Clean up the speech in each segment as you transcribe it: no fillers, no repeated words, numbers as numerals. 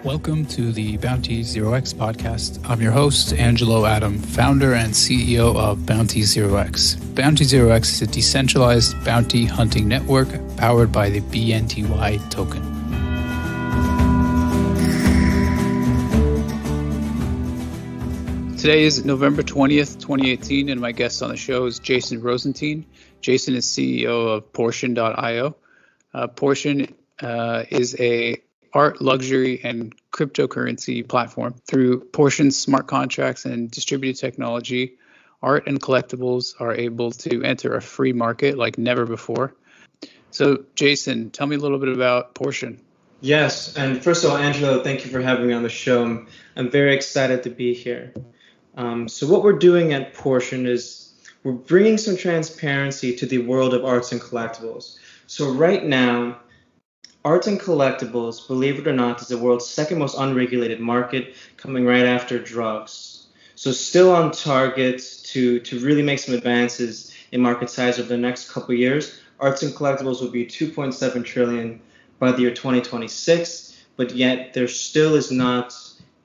Welcome to the Bounty Zero X podcast. I'm your host, Angelo Adam, founder and CEO of Bounty Zero X. Bounty Zero X is a decentralized bounty hunting network powered by the BNTY token. Today is November 20th, 2018, and my guest on the show is Jason Rosentine. Jason is CEO of Portion.io. Portion is a art, luxury, and cryptocurrency platform. Through Portion's smart contracts and distributed technology, art and collectibles are able to enter a free market like never before. So, Jason, tell me a little bit about Portion. Yes, and first of all, Angelo, thank you for having me on the show. I'm very excited to be here. So what we're doing at Portion is we're bringing some transparency to the world of arts and collectibles. So right now, arts and collectibles, believe it or not, is the world's second most unregulated market, coming right after drugs. So still on target to really make some advances in market size over the next couple of years. Arts and collectibles will be 2.7 trillion by the year 2026, but yet there still is not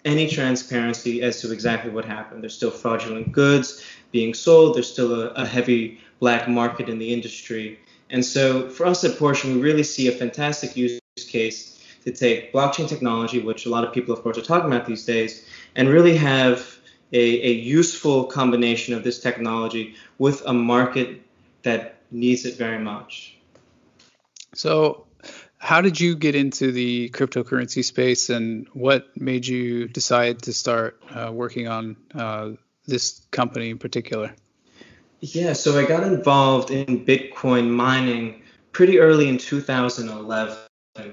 any transparency as to exactly what happened. There's still fraudulent goods being sold. There's still a heavy black market in the industry. And so for us at Portion, we really see a fantastic use case to take blockchain technology, which a lot of people, of course, are talking about these days, and really have a useful combination of this technology with a market that needs it very much. So how did you get into the cryptocurrency space, and what made you decide to start working on this company in particular? Yeah, so I got involved in Bitcoin mining pretty early in 2011. So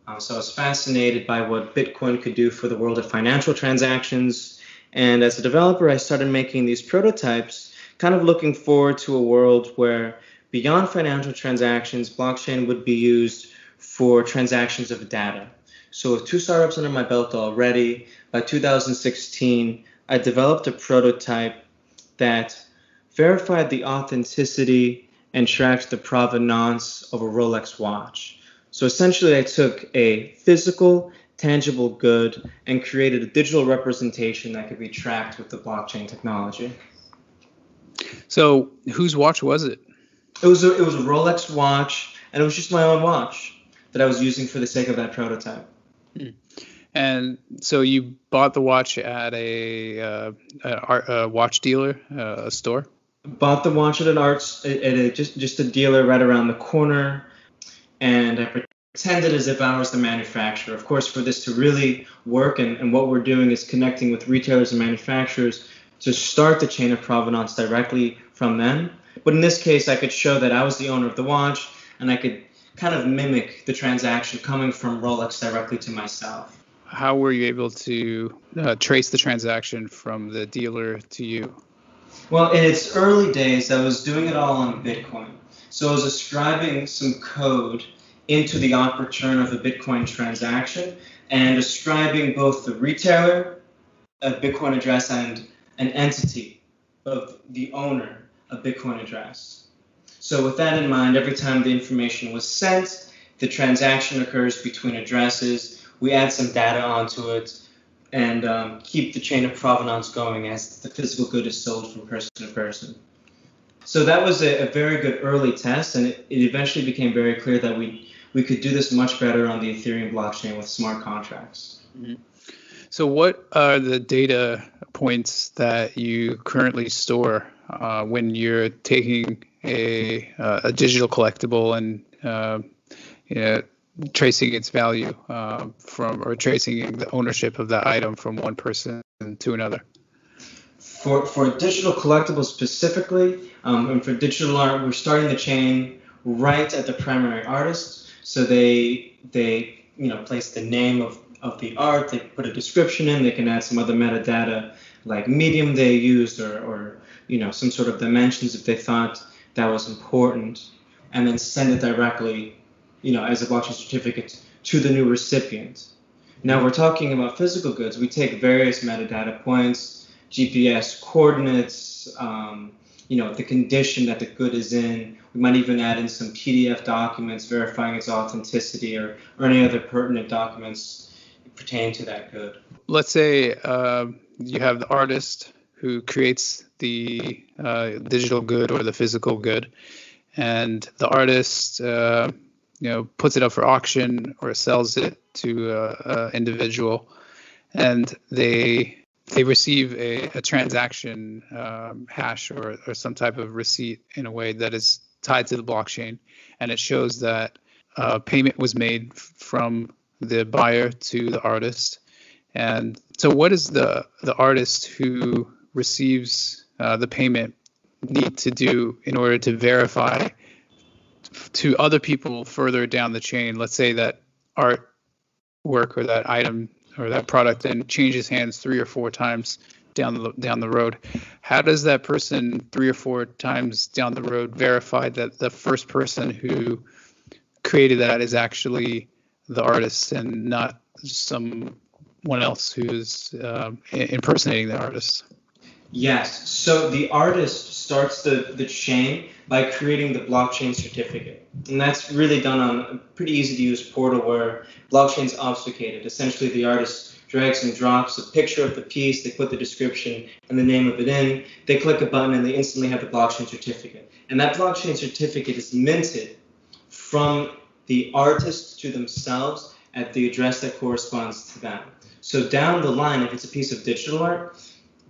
I was fascinated by what Bitcoin could do for the world of financial transactions. And as a developer, I started making these prototypes, kind of looking forward to a world where beyond financial transactions, blockchain would be used for transactions of data. So with two startups under my belt already, by 2016, I developed a prototype that verified the authenticity and tracked the provenance of a Rolex watch. So essentially, I took a physical, tangible good and created a digital representation that could be tracked with the blockchain technology. So whose watch was it? It was a Rolex watch, and it was just my own watch that I was using for the sake of that prototype. And so you bought the watch at a watch dealer, a store? Bought the watch at just a dealer right around the corner, and I pretended as if I was the manufacturer. Of course, for this to really work, and what we're doing is connecting with retailers and manufacturers to start the chain of provenance directly from them. But in this case, I could show that I was the owner of the watch, and I could kind of mimic the transaction coming from Rolex directly to myself. How were you able to trace the transaction from the dealer to you? Well, in its early days, I was doing it all on Bitcoin. So I was ascribing some code into the auth return of a Bitcoin transaction and ascribing both the retailer, a Bitcoin address, and an entity of the owner, a Bitcoin address. So with that in mind, every time the information was sent, the transaction occurs between addresses. We add some data onto it and keep the chain of provenance going as the physical good is sold from person to person. So that was a very good early test, and it eventually became very clear that we could do this much better on the Ethereum blockchain with smart contracts. Mm-hmm. So what are the data points that you currently store when you're taking a digital collectible and tracing its value or tracing the ownership of that item from one person to another? For digital collectibles specifically, and for digital art, we're starting the chain right at the primary artist. So they place the name of the art, they put a description in, they can add some other metadata like medium they used or some sort of dimensions if they thought that was important, and then send it directly as a blockchain certificate to the new recipient. Now we're talking about physical goods. We take various metadata points, GPS coordinates, the condition that the good is in. We might even add in some PDF documents verifying its authenticity or any other pertinent documents pertaining to that good. Let's say you have the artist who creates the digital good or the physical good, and the artist puts it up for auction or sells it to an individual, and they receive a transaction hash or some type of receipt in a way that is tied to the blockchain, and it shows that payment was made from the buyer to the artist. And so what does the artist who receives the payment need to do in order to verify to other people further down the chain? Let's say that artwork or that item or that product then changes hands 3 or 4 times down the road. How does that person 3 or 4 times down the road verify that the first person who created that is actually the artist and not someone else who's impersonating the artist? Yes. So the artist starts the chain by creating the blockchain certificate. And that's really done on a pretty easy to use portal where blockchain's obfuscated. Essentially, the artist drags and drops a picture of the piece, they put the description and the name of it in, they click a button, and they instantly have the blockchain certificate. And that blockchain certificate is minted from the artist to themselves at the address that corresponds to them. So down the line, if it's a piece of digital art,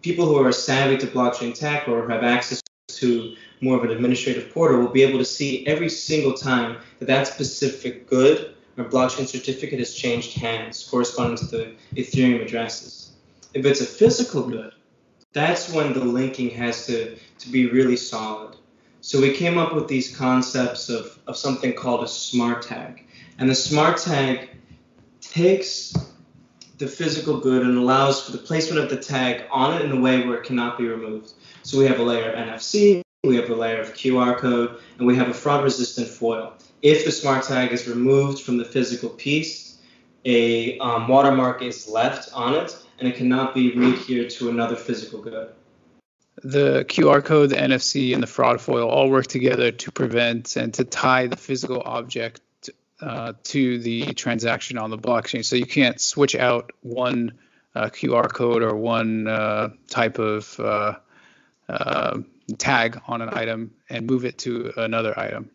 people who are savvy to blockchain tech or have access to more of an administrative portal will be able to see every single time that specific good or blockchain certificate has changed hands corresponding to the Ethereum addresses. If it's a physical good, that's when the linking has to be really solid. So we came up with these concepts of something called a smart tag. And the smart tag takes the physical good and allows for the placement of the tag on it in a way where it cannot be removed. So we have a layer of NFC, we have a layer of QR code, and we have a fraud-resistant foil. If the smart tag is removed from the physical piece, a watermark is left on it, and it cannot be readhered to another physical good. The QR code, the NFC, and the fraud foil all work together to prevent and to tie the physical object to the transaction on the blockchain. So you can't switch out one QR code or one type of tag on an item and move it to another item.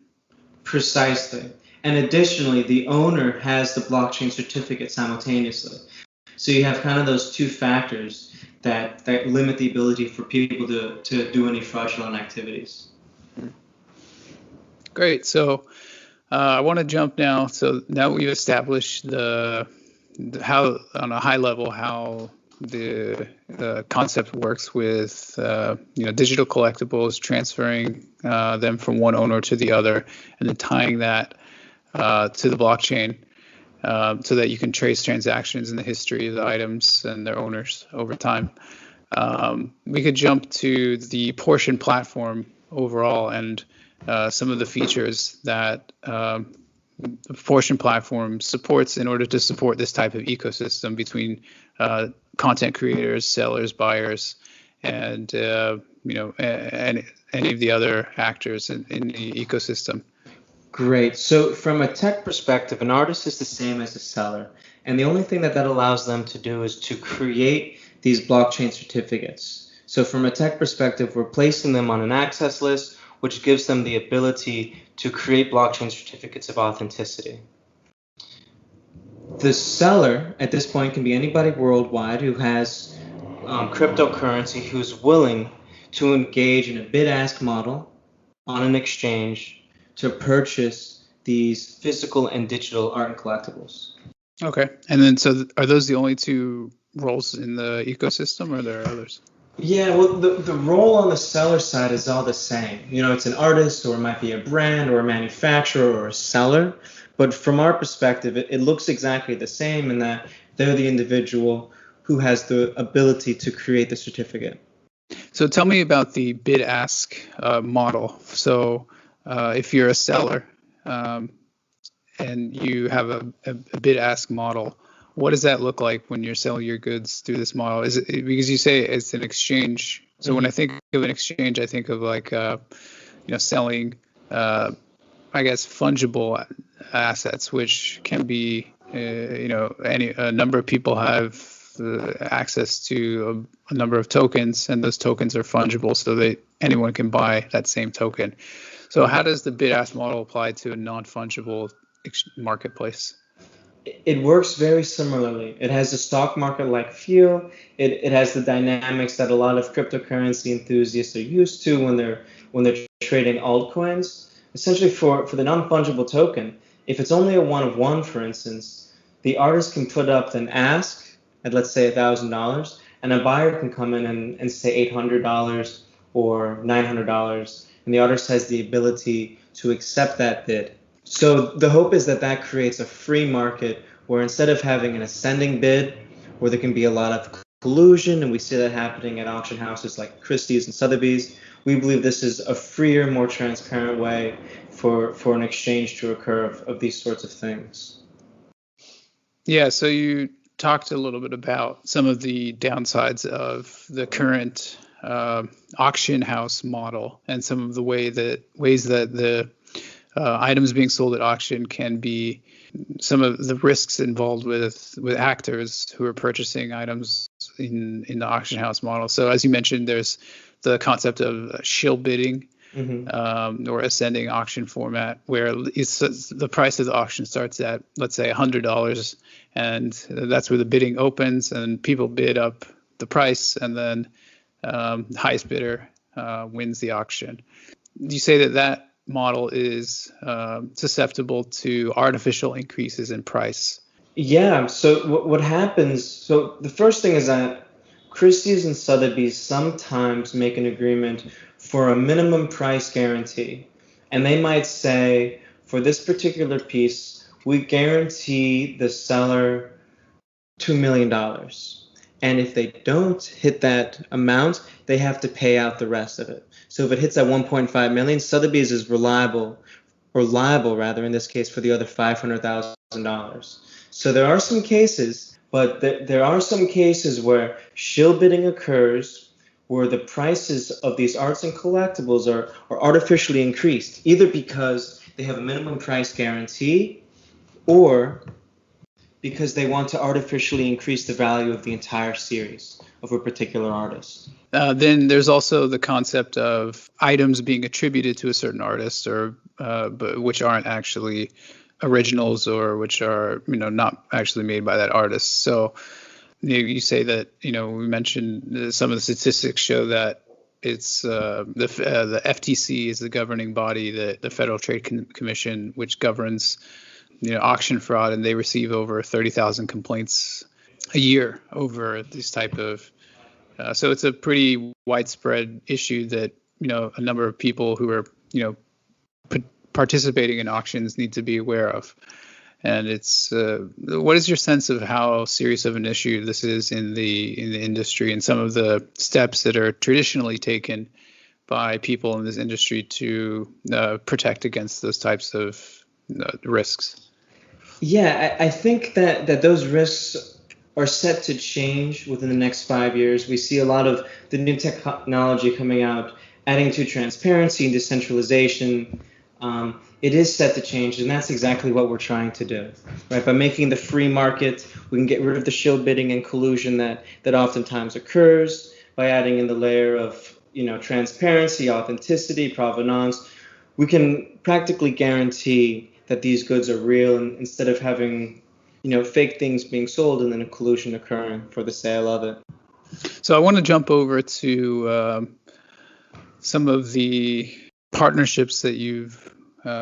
Precisely. And additionally, the owner has the blockchain certificate simultaneously. So you have kind of those two factors that limit the ability for people to do any fraudulent activities. Great. So I want to jump now. So now we've established how, on a high level, how the concept works with digital collectibles, transferring them from one owner to the other, and then tying that to the blockchain so that you can trace transactions in the history of the items and their owners over time. We could jump to the Portion platform overall and some of the features that the Portion platform supports in order to support this type of ecosystem between content creators, sellers, buyers, and and any of the other actors in the ecosystem. Great. So from a tech perspective, an artist is the same as a seller. And the only thing that allows them to do is to create these blockchain certificates. So from a tech perspective, we're placing them on an access list, which gives them the ability to create blockchain certificates of authenticity. The seller at this point can be anybody worldwide who has cryptocurrency who's willing to engage in a bid-ask model on an exchange to purchase these physical and digital art and collectibles. Okay. And then, so are those the only two roles in the ecosystem, or are there others? Yeah, well, the role on the seller side is all the same. It's an artist, or it might be a brand, or a manufacturer, or a seller. But from our perspective, it looks exactly the same in that they're the individual who has the ability to create the certificate. So tell me about the bid-ask model. So if you're a seller and you have a bid-ask model, what does that look like when you're selling your goods through this model? Is it because you say it's an exchange? So when I think of an exchange, I think of like selling, I guess, fungible assets, which can be a number of people have access to a number of tokens, and those tokens are fungible, so that anyone can buy that same token. So how does the bid-ask model apply to a non-fungible marketplace? It works very similarly. It has a stock market-like feel. It has the dynamics that a lot of cryptocurrency enthusiasts are used to when they're trading altcoins. Essentially, for the non-fungible token, if it's only a one of one, for instance, the artist can put up an ask at, let's say, $1,000, and a buyer can come in and say $800 or $900, and the artist has the ability to accept that bid. So the hope is that that creates a free market where instead of having an ascending bid, where there can be a lot of collusion, and we see that happening at auction houses like Christie's and Sotheby's, we believe this is a freer, more transparent way for an exchange to occur of these sorts of things. Yeah, so you talked a little bit about some of the downsides of the current auction house model and some of the ways that the items being sold at auction can be some of the risks involved with actors who are purchasing items in the auction house model. So as you mentioned, there's the concept of shill bidding, or ascending auction format, where the price of the auction starts at, let's say, $100, and that's where the bidding opens, and people bid up the price, and then highest bidder wins the auction. You say that model is susceptible to artificial increases in price. Yeah, so what happens, so the first thing is that Christie's and Sotheby's sometimes make an agreement for a minimum price guarantee. And they might say, for this particular piece, we guarantee the seller $2 million. And if they don't hit that amount, they have to pay out the rest of it. So if it hits at 1.5 million, Sotheby's is liable in this case, for the other $500,000. So there are some cases, but there are some cases where shill bidding occurs, where the prices of these arts and collectibles are artificially increased, either because they have a minimum price guarantee or because they want to artificially increase the value of the entire series of a particular artist. Then there's also the concept of items being attributed to a certain artist, but which aren't actually originals, or which are not actually made by that artist. So you say that we mentioned some of the statistics show that it's the FTC is the governing body, the Federal Trade Commission, which governs auction fraud, and they receive over 30,000 complaints a year over this type of. So it's a pretty widespread issue that a number of people who are participating in auctions need to be aware of. And it's what is your sense of how serious of an issue this is in the industry, and some of the steps that are traditionally taken by people in this industry to protect against those types of risks? Yeah, I think that those risks are set to change within the next 5 years. We see a lot of the new technology coming out, adding to transparency and decentralization. It is set to change, and that's exactly what we're trying to do. Right? By making the free market, we can get rid of the shill bidding and collusion that oftentimes occurs. By adding in the layer of transparency, authenticity, provenance, we can practically guarantee that these goods are real, and instead of having fake things being sold and then a collusion occurring for the sale of it. So I want to jump over to some of the partnerships that you've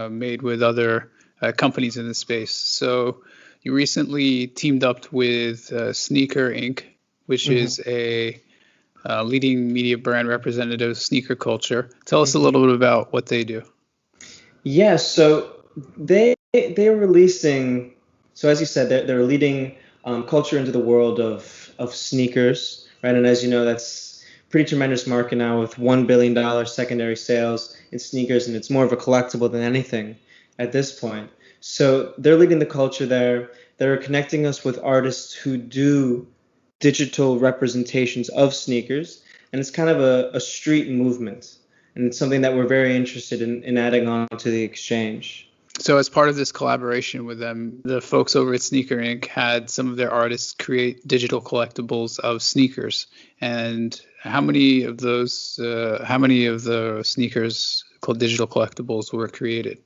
made with other companies in the space. So you recently teamed up with Sneaker Inc., which is a leading media brand representative of sneaker culture. Tell us a little bit about what they do. Yeah, so they're releasing. So as you said, they're leading culture into the world of sneakers, right? And as you know, that's pretty tremendous market now with $1 billion secondary sales in sneakers, and it's more of a collectible than anything at this point. So they're leading the culture there. They're connecting us with artists who do digital representations of sneakers, and it's kind of a street movement, and it's something that we're very interested in adding on to the exchange. So as part of this collaboration with them, the folks over at Sneaker Inc. had some of their artists create digital collectibles of sneakers. And how many of the sneakers called digital collectibles were created?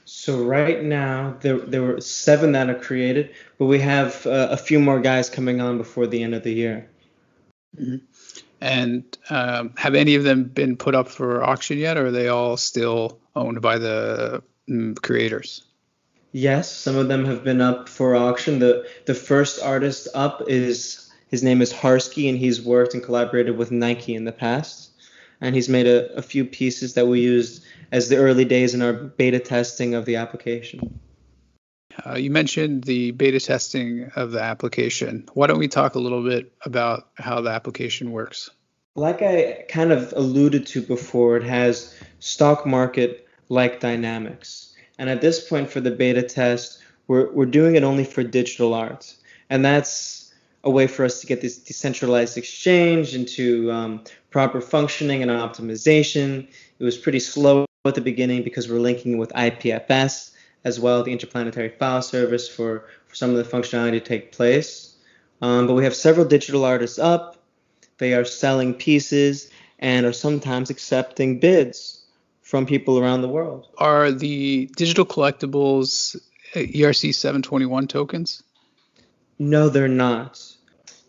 So right now there were 7 that are created, but we have a few more guys coming on before the end of the year. Mm-hmm. And have any of them been put up for auction yet, or are they all still owned by the creators? Yes, some of them have been up for auction. The first artist up is his name is Harsky, and he's worked and collaborated with Nike in the past. And he's made a few pieces that we used as the early days in our beta testing of the application. You mentioned the beta testing of the application. Why don't we talk a little bit about how the application works? Like I kind of alluded to before, it has stock market like dynamics. And at this point for the beta test, we're doing it only for digital art. And that's a way for us to get this decentralized exchange into proper functioning and optimization. It was pretty slow at the beginning because we're linking with IPFS as well, the Interplanetary File Service, for some of the functionality to take place. But we have several digital artists up. They are selling pieces and are sometimes accepting bids from people around the world. Are the digital collectibles ERC 721 tokens? No, they're not.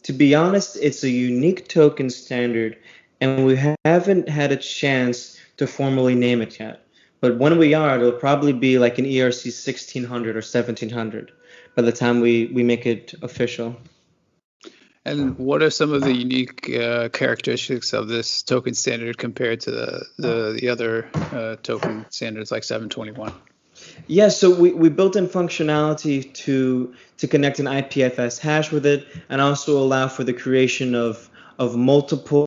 To be honest, it's a unique token standard, and we haven't had a chance to formally name it yet. But when we are, it'll probably be like an ERC 1600 or 1700 by the time we make it official. And what are some of the unique characteristics of this token standard compared to the other token standards like 721? Yeah, so we built in functionality to connect an IPFS hash with it, and also allow for the creation of multiple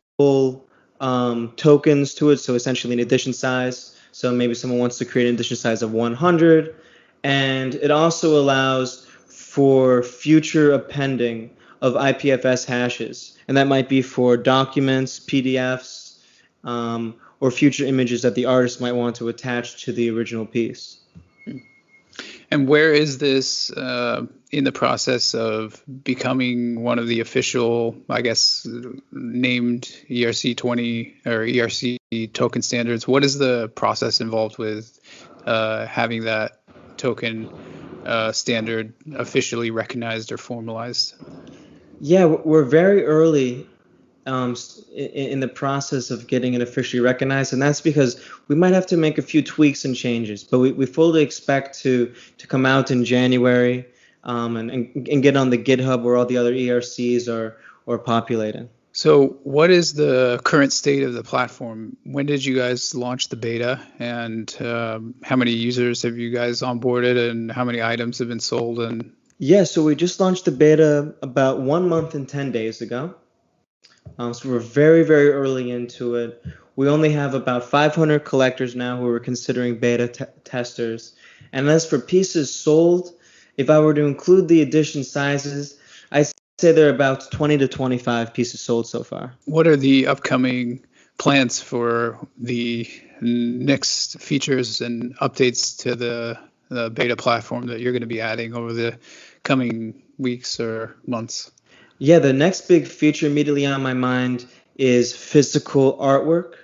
tokens to it. So essentially an edition size. So maybe someone wants to create an edition size of 100, and it also allows for future appending of IPFS hashes, and that might be for documents, PDFs, or future images that the artist might want to attach to the original piece. And where is this in the process of becoming one of the official, I guess, named ERC 20 or ERC token standards? What is the process involved with having that token standard officially recognized or formalized? Yeah, we're very early in the process of getting it officially recognized, and that's because we might have to make a few tweaks and changes, but we fully expect to come out in January and get on the GitHub where all the other ERCs are populated. So what is the current state of the platform? When did you guys launch the beta, and how many users have you guys onboarded, and how many items have been sold? And yeah, so we just launched the beta about 1 month and 10 days ago. So we're very, very early into it. We only have about 500 collectors now who are considering beta testers. And as for pieces sold, if I were to include the edition sizes, I'd say there are about 20 to 25 pieces sold so far. What are the upcoming plans for the next features and updates to the beta platform that you're going to be adding over the coming weeks or months? Yeah, the next big feature immediately on my mind is physical artwork.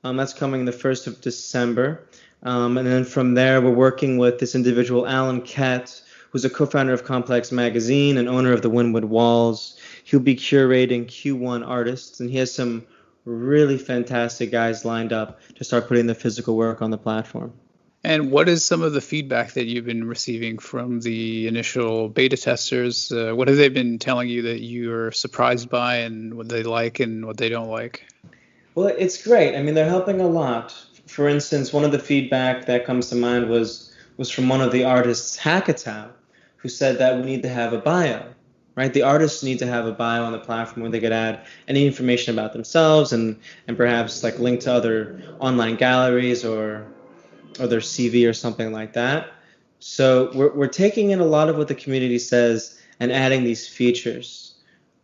That's coming the 1st of December. And then from there, we're working with this individual, Alan Kett, who's a co-founder of Complex Magazine and owner of the Wynwood Walls. He'll be curating Q1 artists, and he has some really fantastic guys lined up to start putting the physical work on the platform. And what is some of the feedback that you've been receiving from the initial beta testers? What have they been telling you that you're surprised by, and what they like and what they don't like? Well, it's great. I mean, they're helping a lot. For instance, one of the feedback that comes to mind was from one of the artists, Hackatow, who said that we need to have a bio, right? The artists need to have a bio on the platform where they could add any information about themselves and perhaps like link to other online galleries or their CV or something like that. So we're taking in a lot of what the community says and adding these features.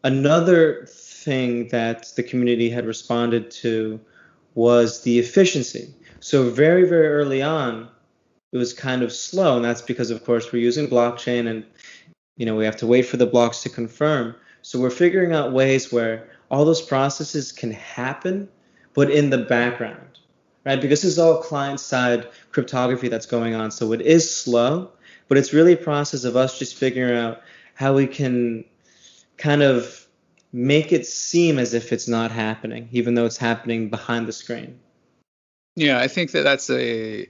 Another thing that the community had responded to was the efficiency. So very, very early on, it was kind of slow, and that's because, of course, we're using blockchain, and we have to wait for the blocks to confirm. So we're figuring out ways where all those processes can happen, but in the background, right? Because this is all client-side cryptography that's going on, so it is slow, but it's really a process of us just figuring out how we can kind of make it seem as if it's not happening, even though it's happening behind the screen. Yeah, I think that that's a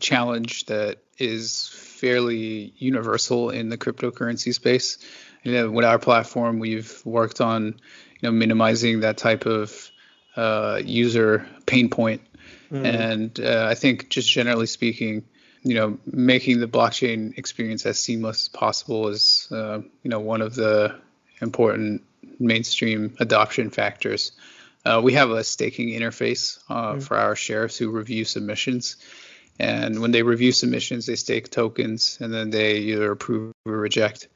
challenge that is fairly universal in the cryptocurrency space. With our platform, we've worked on, minimizing that type of user pain point. And I think just generally speaking, making the blockchain experience as seamless as possible is, one of the important mainstream adoption factors. We have a staking interface for our sheriffs who review submissions. And when they review submissions, they stake tokens, and then they either approve or reject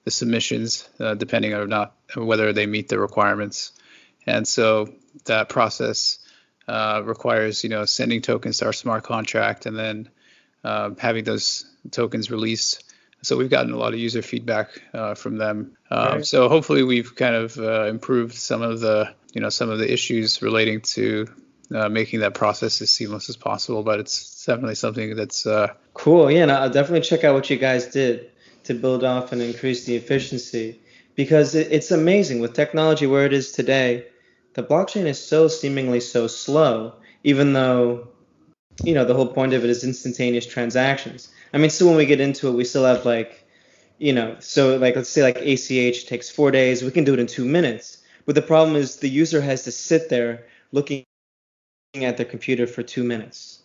the submissions, depending on whether they meet the requirements. And so that process requires, sending tokens to our smart contract and then having those tokens released. So we've gotten a lot of user feedback from them. So hopefully we've kind of improved some of the issues relating to making that process as seamless as possible. But it's definitely something that's cool. Yeah, and I'll definitely check out what you guys did to build off and increase the efficiency, because it's amazing with technology where it is today. The blockchain is so seemingly so slow, even though the whole point of it is instantaneous transactions. I mean, still when we get into it, we still have so let's say like ACH takes 4 days, we can do it in 2 minutes. But the problem is the user has to sit there looking at their computer for 2 minutes.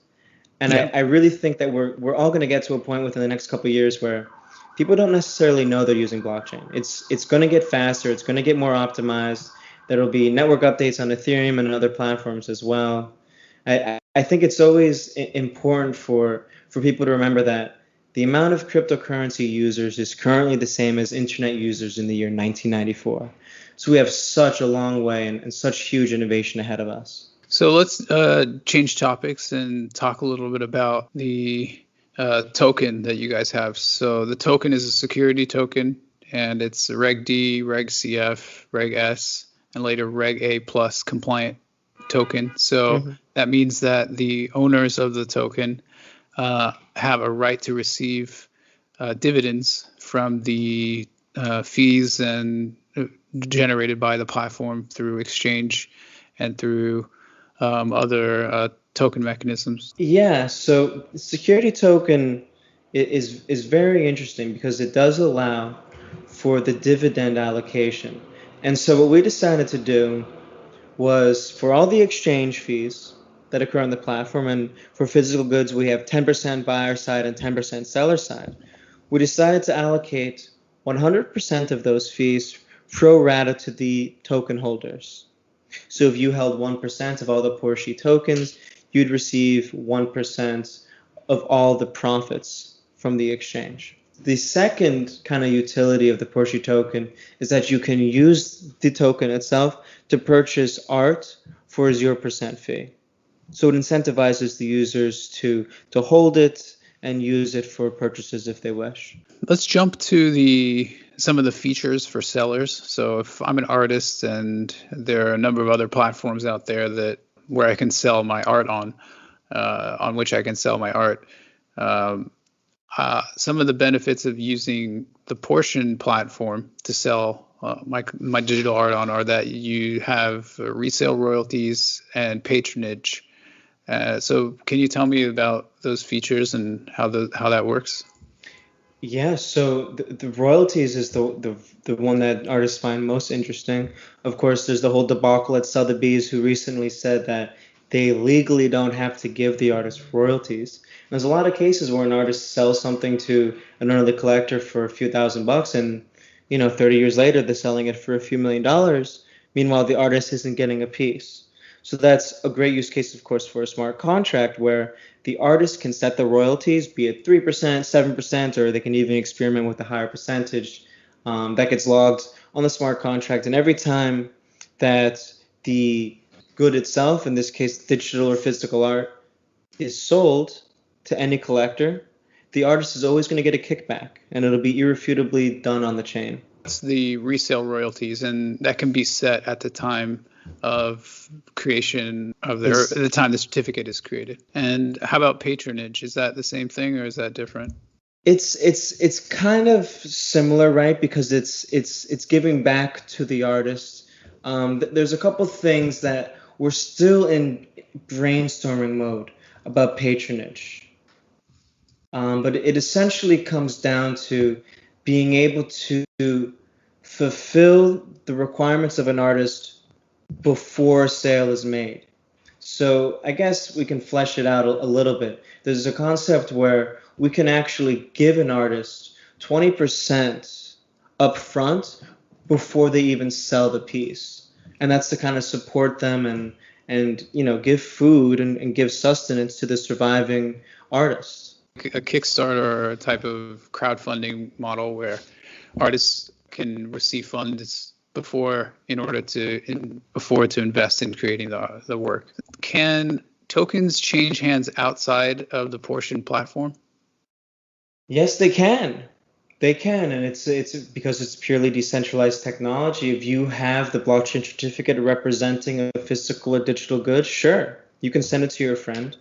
And I really think that we're all going to get to a point within the next couple of years where people don't necessarily know they're using blockchain. It's going to get faster. It's going to get more optimized. There'll be network updates on Ethereum and other platforms as well. I think it's always important for people to remember that the amount of cryptocurrency users is currently the same as internet users in the year 1994. So we have such a long way and such huge innovation ahead of us. So let's change topics and talk a little bit about the token that you guys have. So the token is a security token, and it's Reg D, Reg CF, Reg S, and later Reg A plus compliant token. So that means that the owners of the token have a right to receive dividends from the fees and generated by the platform through exchange and through other token mechanisms. Yeah, so security token is very interesting because it does allow for the dividend allocation. And so what we decided to do was for all the exchange fees that occur on the platform, and for physical goods we have 10% buyer side and 10% seller side, we decided to allocate 100% of those fees pro rata to the token holders. So if you held 1% of all the Porsche tokens, you'd receive 1% of all the profits from the exchange. The second kind of utility of the Porsche token is that you can use the token itself to purchase art for a 0% fee. So it incentivizes the users to hold it and use it for purchases if they wish. Let's jump to some of the features for sellers. So if I'm an artist and there are a number of other platforms out there where I can sell my art on which I can sell my art. Some of the benefits of using the Portion platform to sell my digital art on are that you have resale royalties and patronage. So can you tell me about those features and how that works? Yeah, so the royalties is the one that artists find most interesting. Of course, there's the whole debacle at Sotheby's, who recently said that they legally don't have to give the artist royalties. And there's a lot of cases where an artist sells something to an early collector for a few $1,000s, and 30 years later they're selling it for a few $1,000,000. Meanwhile, the artist isn't getting a piece. So that's a great use case, of course, for a smart contract where the artist can set the royalties, be it 3%, 7%, or they can even experiment with a higher percentage that gets logged on the smart contract. And every time that the good itself, in this case digital or physical art, is sold to any collector, the artist is always going to get a kickback, and it'll be irrefutably done on the chain. It's the resale royalties, and that can be set at the time of creation of the time the certificate is created. And how about patronage? Is that the same thing, or is that different? It's kind of similar, right? Because it's giving back to the artist. There's a couple things that we're still in brainstorming mode about patronage. But it essentially comes down to being able to fulfill the requirements of an artist before a sale is made. So I guess we can flesh it out a little bit. There's a concept where we can actually give an artist 20% upfront before they even sell the piece. And that's to kind of support them and give food and give sustenance to the surviving artists. A Kickstarter or a type of crowdfunding model where artists can receive funds before to invest in creating the work. Can tokens change hands outside of the Portion platform? Yes, they can. They can, and it's because it's purely decentralized technology. If you have the blockchain certificate representing a physical or digital good, sure, you can send it to your friend.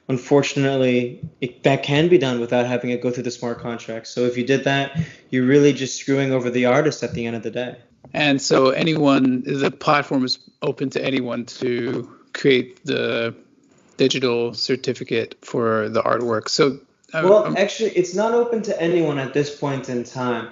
Unfortunately, that can be done without having it go through the smart contract. So if you did that, you're really just screwing over the artist at the end of the day. And so the platform is open to anyone to create the digital certificate for the artwork. So actually, it's not open to anyone at this point in time.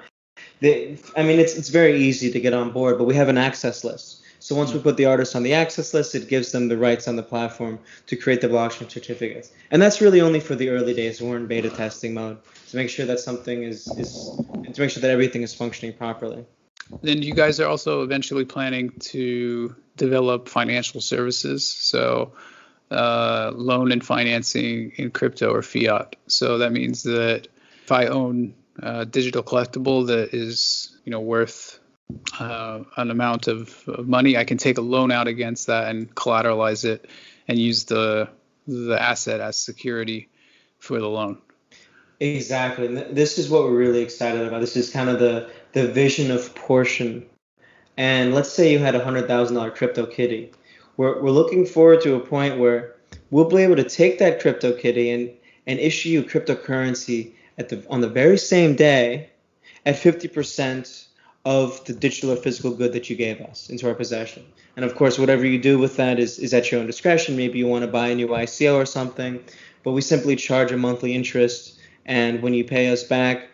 It's very easy to get on board, but we have an access list. So once we put the artist on the access list, it gives them the rights on the platform to create the blockchain certificates. And that's really only for the early days. We're in beta testing mode to make sure that something to make sure that everything is functioning properly. Then you guys are also eventually planning to develop financial services. So loan and financing in crypto or fiat. So that means that if I own a digital collectible that is worth an amount of money, I can take a loan out against that and collateralize it and use the asset as security for the loan. Exactly. This is what we're really excited about. This is kind of the vision of Portion. And let's say you had $100,000 crypto kitty. We're looking forward to a point where we'll be able to take that crypto kitty and issue you cryptocurrency on the very same day at 50% of the digital or physical good that you gave us into our possession. And of course, whatever you do with that is at your own discretion. Maybe you want to buy a new ICO or something, but we simply charge a monthly interest. And when you pay us back,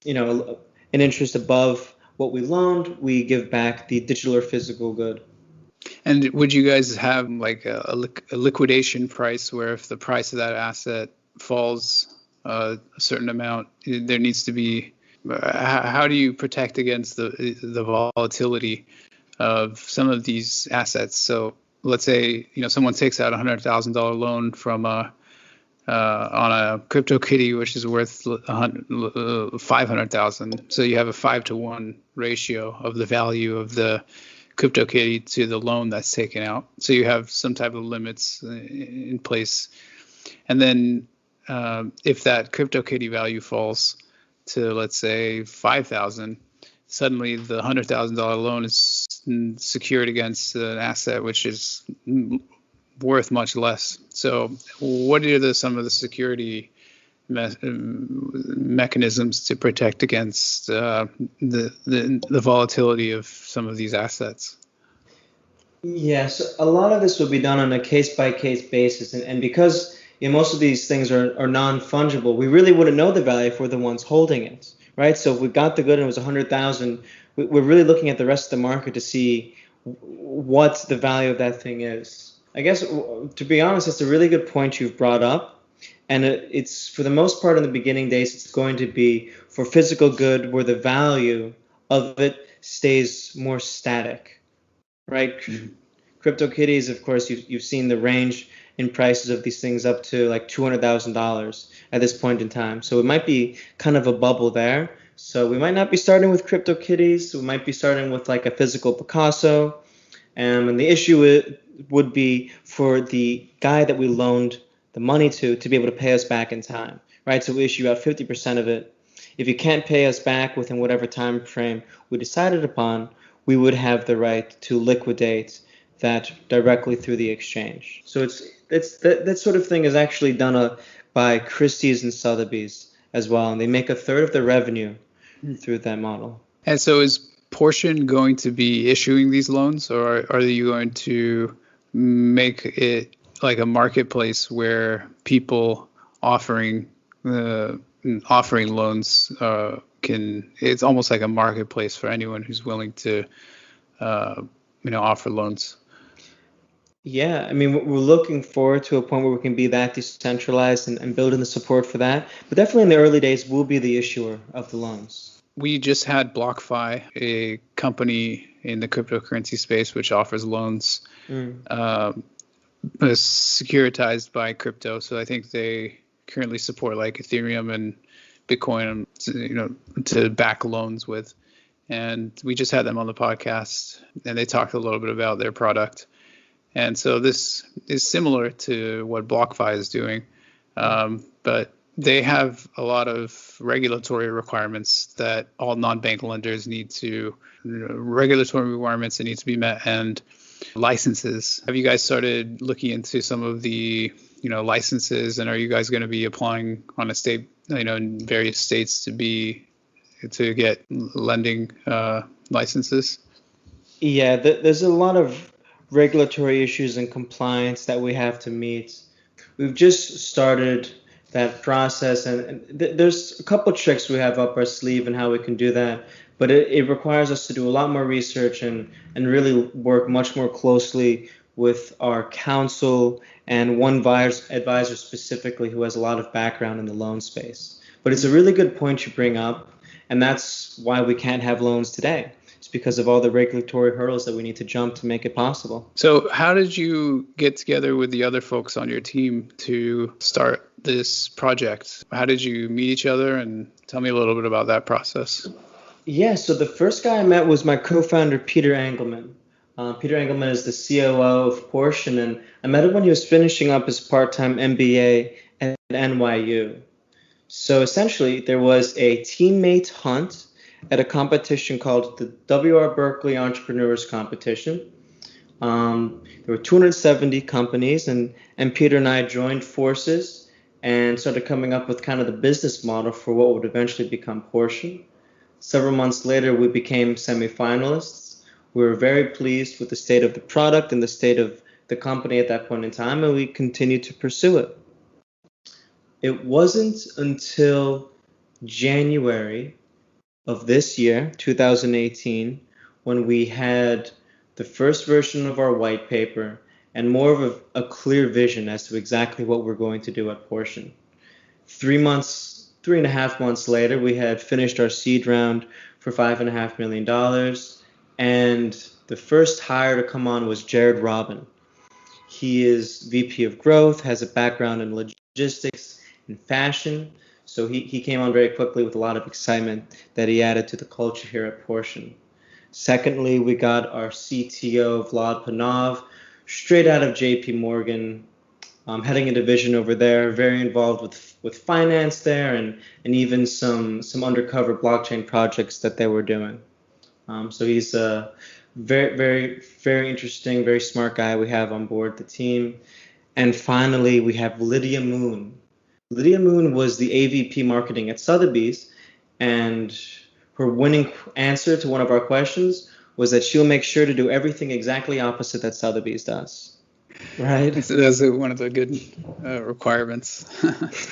an interest above what we loaned, we give back the digital or physical good. And would you guys have like a liquidation price where if the price of that asset falls a certain amount, there needs to be how do you protect against the volatility of some of these assets? So let's say someone takes out $100,000 loan from on a CryptoKitty, which is worth $500,000. So you have a 5-to-1 ratio of the value of the CryptoKitty to the loan that's taken out. So you have some type of limits in place, and then if that CryptoKitty value falls to, let's say, 5,000, suddenly the $100,000 loan is secured against an asset which is worth much less. So what are some of the security mechanisms to protect against the volatility of some of these assets? Yes, a lot of this will be done on a case-by-case basis, and because most of these things are non-fungible, we really wouldn't know the value if we're the ones holding it, right? So if we got the good and it was 100,000, we're really looking at the rest of the market to see what the value of that thing is. I guess, to be honest, it's a really good point you've brought up, and it's for the most part in the beginning days, it's going to be for physical good where the value of it stays more static, right? Mm-hmm. CryptoKitties, of course, you've seen the range in prices of these things up to like $200,000 at this point in time. So it might be kind of a bubble there. So we might not be starting with CryptoKitties. We might be starting with like a physical Picasso. And the issue would be for the guy that we loaned the money to be able to pay us back in time, right? So we issue out 50% of it. If you can't pay us back within whatever time frame we decided upon, we would have the right to liquidate that directly through the exchange. So that sort of thing is actually done by Christie's and Sotheby's as well, and they make a third of the revenue through that model. And so is Portion going to be issuing these loans, or are you going to make it like a marketplace where people offering loans it's almost like a marketplace for anyone who's willing to offer loans? Yeah, I mean, we're looking forward to a point where we can be that decentralized and building the support for that. But definitely in the early days, we'll be the issuer of the loans. We just had BlockFi, a company in the cryptocurrency space which offers loans securitized by crypto. So I think they currently support like Ethereum and Bitcoin, to back loans with. And we just had them on the podcast, and they talked a little bit about their product. And so this is similar to what BlockFi is doing, but they have a lot of regulatory requirements that all non-bank lenders need to, regulatory requirements that need to be met, and licenses. Have you guys started looking into some of the, licenses, and are you guys going to be applying on a state, in various states to get lending licenses? Yeah, there's a lot of regulatory issues and compliance that we have to meet. We've just started that process, and there's a couple tricks we have up our sleeve and how we can do that, but it requires us to do a lot more research and really work much more closely with our counsel and one advisor specifically who has a lot of background in the loan space. But it's a really good point you bring up, and that's why we can't have loans today. Because of all the regulatory hurdles that we need to jump to make it possible. So how did you get together with the other folks on your team to start this project? How did you meet each other, and tell me a little bit about that process? Yeah, so the first guy I met was my co-founder, Peter Engelman. Peter Engelman is the COO of Portion, and I met him when he was finishing up his part-time MBA at NYU. So essentially, there was a teammate hunt at a competition called the W.R. Berkeley Entrepreneurs Competition. There were 270 companies, and Peter and I joined forces and started coming up with kind of the business model for what would eventually become Portion. Several months later, we became semifinalists. We were very pleased with the state of the product and the state of the company at that point in time, and we continued to pursue it. It wasn't until January of this year, 2018, when we had the first version of our white paper and more of a clear vision as to exactly what we're going to do at Portion. 3.5 months later, we had finished our seed round for $5.5 million, and the first hire to come on was Jared Robin. He is VP of Growth, has a background in logistics and fashion, so he came on very quickly with a lot of excitement that he added to the culture here at Portion. Secondly, we got our CTO, Vlad Panov, straight out of JP Morgan, heading a division over there, very involved with finance there and even some undercover blockchain projects that they were doing. So he's a very, very, very interesting, very smart guy we have on board the team. And finally, we have Lydia Moon. Lydia Moon was the AVP marketing at Sotheby's, and her winning answer to one of our questions was that she'll make sure to do everything exactly opposite that Sotheby's does. Right? So that's one of the good requirements.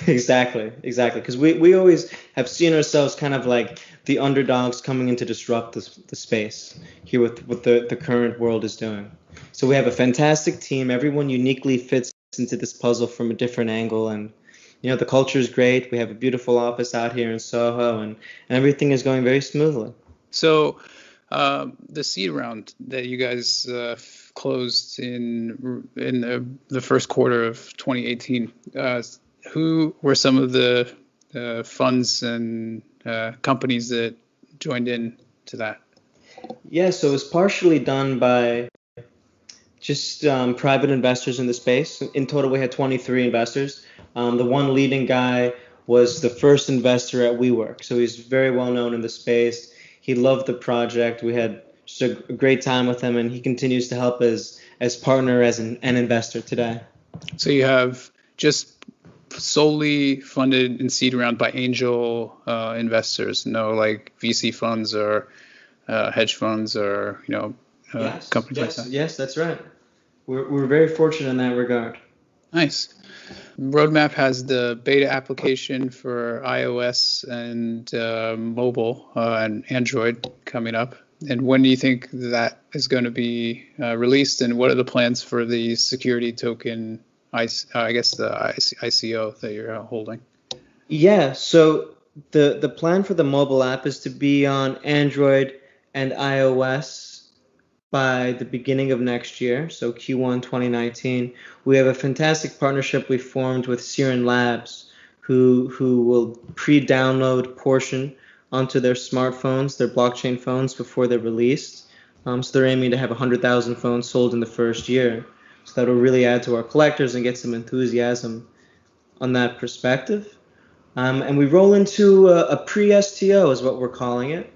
Exactly. Because we always have seen ourselves kind of like the underdogs coming in to disrupt the space here with what the current world is doing. So we have a fantastic team. Everyone uniquely fits into this puzzle from a different angle, and the culture is great. We have a beautiful office out here in Soho, and everything is going very smoothly. So the seed round that you guys closed in the first quarter of 2018, who were some of the funds and companies that joined in to that? Yeah, so it was partially done by just private investors in the space. In total, we had 23 investors. The one leading guy was the first investor at WeWork. So he's very well known in the space. He loved the project. We had just a great time with him, and he continues to help as partner, as an investor today. So you have just solely funded in seed round by angel investors, no like VC funds or hedge funds or companies like that. Yes, that's right. We're very fortunate in that regard. Nice. Roadmap has the beta application for iOS and mobile and Android coming up. And when do you think that is going to be released? And what are the plans for the security token, I guess the ICO that you're holding? Yeah, so the plan for the mobile app is to be on Android and iOS by the beginning of next year, so Q1 2019. We have a fantastic partnership we formed with Siren Labs, who will pre-download Portion onto their smartphones, their blockchain phones, before they're released. So they're aiming to have 100,000 phones sold in the first year. So that will really add to our collectors and get some enthusiasm on that perspective. And we roll into a pre-STO is what we're calling it.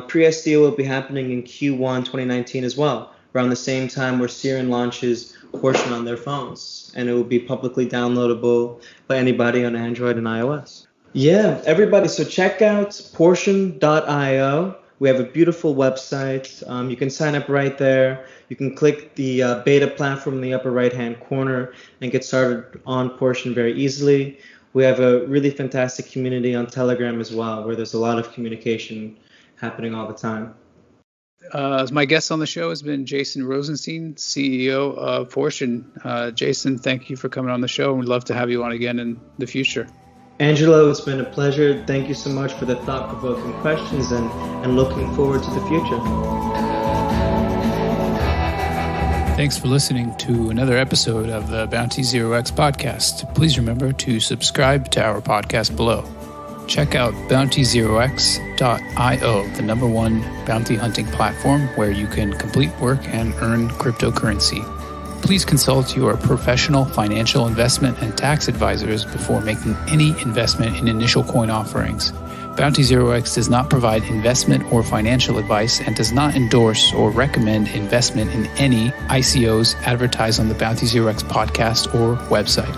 Pre-STO will be happening in Q1 2019 as well, around the same time where Siren launches Portion on their phones, and it will be publicly downloadable by anybody on Android and iOS. Yeah, everybody, so check out portion.io. We have a beautiful website. You can sign up right there. You can click the beta platform in the upper right-hand corner and get started on Portion very easily. We have a really fantastic community on Telegram as well, where there's a lot of communication happening all the time. My guest on the show has been Jason Rosenstein, CEO of Portion. Jason, thank you for coming on the show. We'd love to have you on again in the future. Angelo, it's been a pleasure. Thank you so much for the thought-provoking questions, and looking forward to the future. Thanks for listening to another episode of the Bounty Zero X podcast. Please remember to subscribe to our podcast below. Check out bountyzerox.io, the #1 bounty hunting platform where you can complete work and earn cryptocurrency. Please consult your professional financial investment and tax advisors before making any investment in initial coin offerings. Bounty Zero X does not provide investment or financial advice and does not endorse or recommend investment in any ICOs advertised on the Bounty Zero X podcast or website.